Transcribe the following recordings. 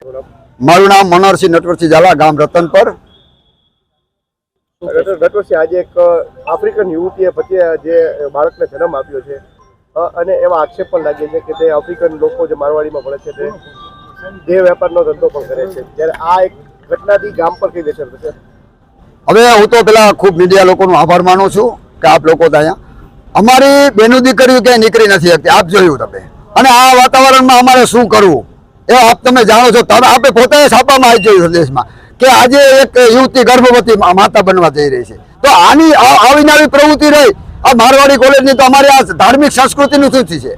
મારું નામ મનોહરસિંહ નટવરસિંહ ઝાલા, ગામ રતનપર. નટવરસિંહ, આજે એક આફ્રિકન યુવતીએ પતિએ જે બાળકને જન્મ આપ્યો છે અને એવા આક્ષેપ પણ લાગે છે કે તે આફ્રિકન લોકો જે મારવાડીમાં ભણે છે તે દેહ વેપારનો ધંધો પણ કરે છે, ત્યારે આ એક ઘટનાથી ગામ પર કઈ અસર થશે? હવે હું તો પેલા ખૂબ મીડિયા લોકોનો આભાર માનું છું કે આપ લોકો અહીંયા અમારી બેનું દીકરીઓ ક્યાંય નીકળી નથી શકતી. આપ જોયું તમે, અને આ વાતાવરણમાં અમારે શું કરવું એ આપ તમે જાણો છો. તમે આપણે પોતે છાપામાં આવી જોયું દેશમાં કે આજે એક યુવતી ગર્ભવતી માતા બનવા જઈ રહી છે. તો આની આવીને આવી પ્રવૃત્તિ રહી આ મારવાડી કોલેજની, તો અમારી આ ધાર્મિક સંસ્કૃતિનું શું છે?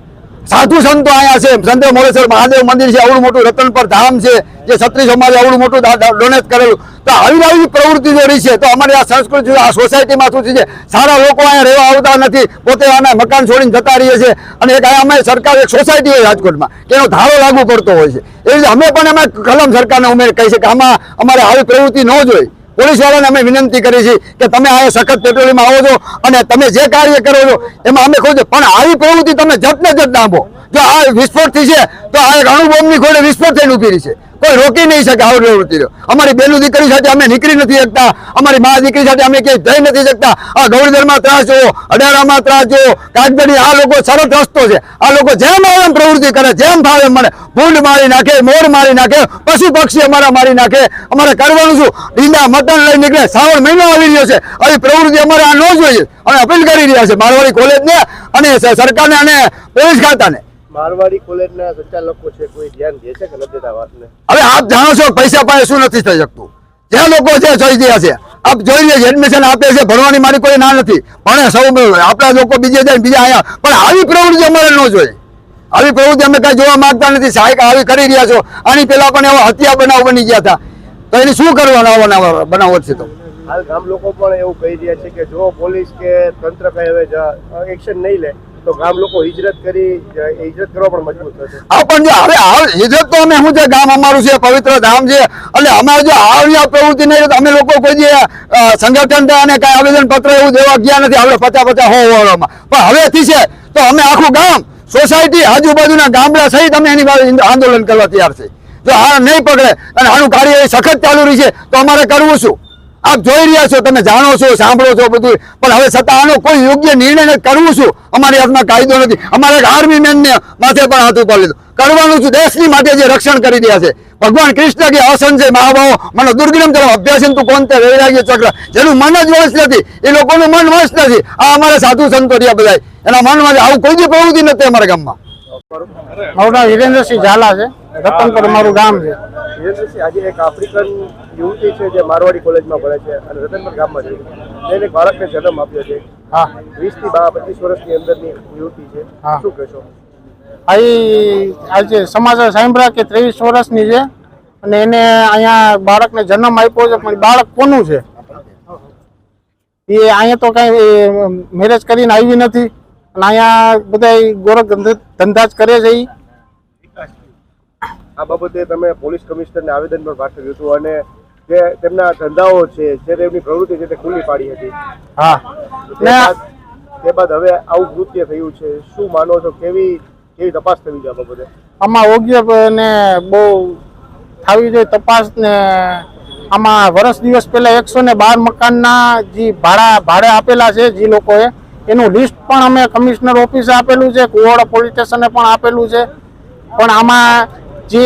સાધુ સંતો અહીંયા છે, સંતે મોરેશ્વર મહાદેવ મંદિર છે, આવડું મોટું રતનપર ધામ છે, જે ક્ષત્રિય સમાજે આવડું મોટું ડોનેટ કરેલું. તો આવી પ્રવૃત્તિ જો રહી છે તો અમારી આ સંસ્કૃતિ આ સોસાયટીમાં શું છે? સારા લોકો અહીંયા રહેવા આવતા નથી, પોતે આના મકાન છોડીને જતા રહીએ છે. અને એક અહીંયા અમે સરકાર એક સોસાયટી હોય રાજકોટમાં કે એનો ધારો લાગુ પડતો હોય છે. એવી રીતે અમે પણ અમે કલમ સરકારને ઉમેર કહી છે કે આમાં અમારે આવી પ્રવૃત્તિ ન જોઈએ. પોલીસ વાળાને અમે વિનંતી કરી છે કે તમે આ સખત પેટ્રોલિંગમાં આવો છો અને તમે જે કાર્ય કરો છો એમાં અમે ખોજો, પણ આવી પ્રવૃત્તિ તમે જટને જટ દાબો. જો આ વિસ્ફોટ થઈ છે તો આ એક અણુબોમ્બની ખોડે વિસ્ફોટ થઈને ઉભી રહી છે, કોઈ રોકી નહીં શકે આવી પ્રવૃત્તિ. અમારી બેનું દીકરી સાથે અમે નીકળી નથી શકતા, અમારી મા દીકરી સાથે અમે ક્યાંય જઈ નથી શકતા. આ ગૌરીધરમાં ત્રાસ જોવો, અડારામાં ત્રાસ જોવો, કાગદડી, આ લોકો સરળ રસ્તો છે. આ લોકો જેમ આવે એમ પ્રવૃત્તિ કરે, જેમ ભાવે મને ભૂંડ મારી નાખે, મોર મારી નાખે, પશુ પક્ષી અમારા મારી નાખે. અમારે કરવાનું શું? ડીંડા મટન લઈ નીકળે, શ્રાવણ મહિનો આવી રહ્યો છે, આવી પ્રવૃત્તિ અમારે આ ન જોઈએ. અમે અપીલ કરી રહ્યા છે મારવાડી કોલેજને અને સરકારને અને પોલીસ ખાતાને. મારવાડી કોલેજના સંચાલકો છે, કોઈ ધ્યાન દે છે કે નથી દેતા વાતને? હવે આપ જાણો છો પૈસા પાસે શું નથી થઈ શકતું. જે લોકો છે જોઈ રહ્યા છે, આપ જોઈ રહ્યા છે, એડમિશન આપે છે, ભણવાની મારી કોઈ ના નથી, ભણે સૌ આપણા લોકો બીજે જાય બીજા અહીંયા. પણ આવી પ્રવૃત્તિ અમારે ન જોઈએ. આવી પ્રવૃત્તિ અમે કઈ જોવા માંગતા નથી. સહાયક આવી કરી રહ્યા છો. આની પેલા પણ એવા હત્યા બનાવ બની ગયા હતા, તો એની શું કરવાના બનાવો છે? તો હાલ ગામ લોકો પણ એવું કહી રહ્યા છે કે જો પોલીસ કે તંત્ર કઈ હવે એક્શન નહીં લે તો ગામ લોકો હિજરત કરવા પણ મજબૂર થશે. હા, પણ જો હવે હિજરત તો અમે શું છે, ગામ અમારું છે, પવિત્ર ધામ છે, એટલે અમારે જો આવી પ્રવૃત્તિ નહીં તો અમે લોકો કોઈ જે સંગઠન અને કઈ આવેદન પત્ર એવું દેવા ગયા નથી. આપણે 50-50 હોવામાં પણ હવેથી છે તો અમે આખું ગામ, સોસાયટી, આજુબાજુના ગામડા સહિત અમે એની આંદોલન કરવા તૈયાર છે. જો આ નહીં પકડે અને આનું કાર્ય સખત ચાલુ રહી છે તો અમારે કરવું શું? આપ જોઈ રહ્યા છો, તમે જાણો છો, સાંભળો છો બધું, પણ હવે છતાં આનો કોઈ યોગ્ય નિર્ણય કરવું શું? અમારી હાથમાં કાયદો નથી. અમારે એક આર્મી મેનને માથે પણ હાથ ઉપર લીધો. કરવાનું શું? દેશની માટે જે રક્ષણ કરી રહ્યા છે. ભગવાન કૃષ્ણ કે અસંજય મહાભાવો મને દુર્ગમ તરફ અભ્યાસન તું કોણ તે વૈરાગ્ય ચક્ર, જેનું મન જ વશ નથી એ લોકોનું મન વશ નથી. આ અમારે સાધુ સંતો રહ્યા બધા, એના મનમાં આવું કોઈ જ પ્રવૃત્તિ નથી અમારા ગામમાં. મારું નામ હિરેન્દ્રસિંહ ઝાલા છે, રતનપર મારું ગામ છે. હિરેન્દ્રસિંહ, આજે એક આફ્રિકન યુવતી છે જે મારવાડી કોલેજમાં ભણે છે અને રતનપર ગામમાં રહે છે, તેને એક બાળકને જન્મ આપ્યો છે. હા, 20 થી 25 વર્ષની અંદરની યુવતી છે, શું કહેશો? આજે સમાચાર સાંભળ્યા કે 23 વર્ષની છે અને એને અહીંયા બાળકને જન્મ આપ્યો છે, પણ બાળક કોનું છે એ અહીંયા તો કઈ મેરેજ કરીને આવી નથી અને અહીંયા બધા ગોરખ ધંધા જ કરે છે. આ બાબતે તમે પોલીસ કમિશનરને આવેદન પણ પાઠવ્યું હતું અને જે તેમના ધંધાઓ છે, જે તેમની પ્રવૃત્તિ છે તે ખુલ્લી પાડી હતી. હા, તે બાદ હવે આવું કૃત્ય થયું છે, શું માનો છો? કેવી તપાસ થવી જોઈએ આ બાબતે? આમાં યોગ્ય ને બહુ થવી જોઈએ તપાસ ને. આમાં વર્ષ દિવસ પહેલા 112 મકાનના જે ભાડે આપેલા છે જે લોકોએ, એનું લિસ્ટ પણ અમે કમિશનર ઓફિસે આપેલું છે, કુવાડા પોલીસ સ્ટેશને પણ આપેલું છે. પણ આમાં જે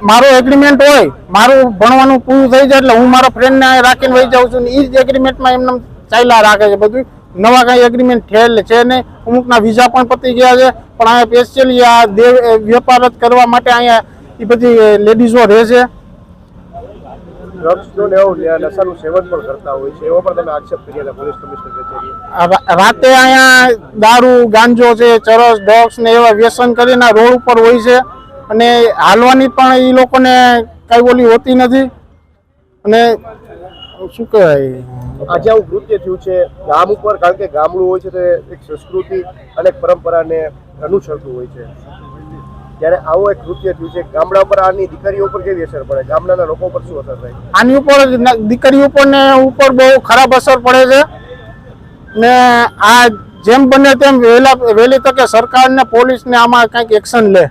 મારો એગ્રીમેન્ટ હોય, મારું ભણવાનું પૂરું થઈ જાય એટલે હું મારા ફ્રેન્ડને રાખીને વહી જાઉં છું ને એ જ એગ્રીમેન્ટમાં એમને ચાલ્યા રાખે છે બધું. નવા કાંઈ એગ્રીમેન્ટ થયેલ છે નહીં. અમુકના વિઝા પણ પતી ગયા છે, પણ અહીંયા સ્પેશિયલી આ વેપાર જ કરવા માટે અહીંયા એ બધી લેડીઝો રહે છે. ડ્રગ્સનો ને નશાનું સેવન પણ કરતા હોય છે, એવો પણ તમે આક્ષેપ કર્યા હતા પોલીસ કમિશનર કચેરીએ. રાતે અહીંયા દારૂ, ગાંજો છે, ચરસ, ડ્રગ્સ ને એવા વ્યસન કરીને રોડ ઉપર હોય છે અને હાલવાની પણ એ લોકોને કઈ ઓલી હોતી નથી. અને શું કહેવાય, આજે આવું કૃત્ય થયું છે ગામ ઉપર, કારણ કે ગામડું હોય છે તે એક સંસ્કૃતિ અને પરંપરાને અનુસરતું હોય છે. ત્યારે આવું એક કૃત્ય થયું છે ગામડા પર, આની દીકરીઓ પર કેવી અસર પડે? ગામડાના લોકો પર શું અસર થાય? આની ઉપર દીકરીઓ ઉપર બહુ ખરાબ અસર પડે છે ને આ જેમ બને તેમ વહેલી તકે સરકાર ને પોલીસ ને આમાં કંઈક એક્શન લે.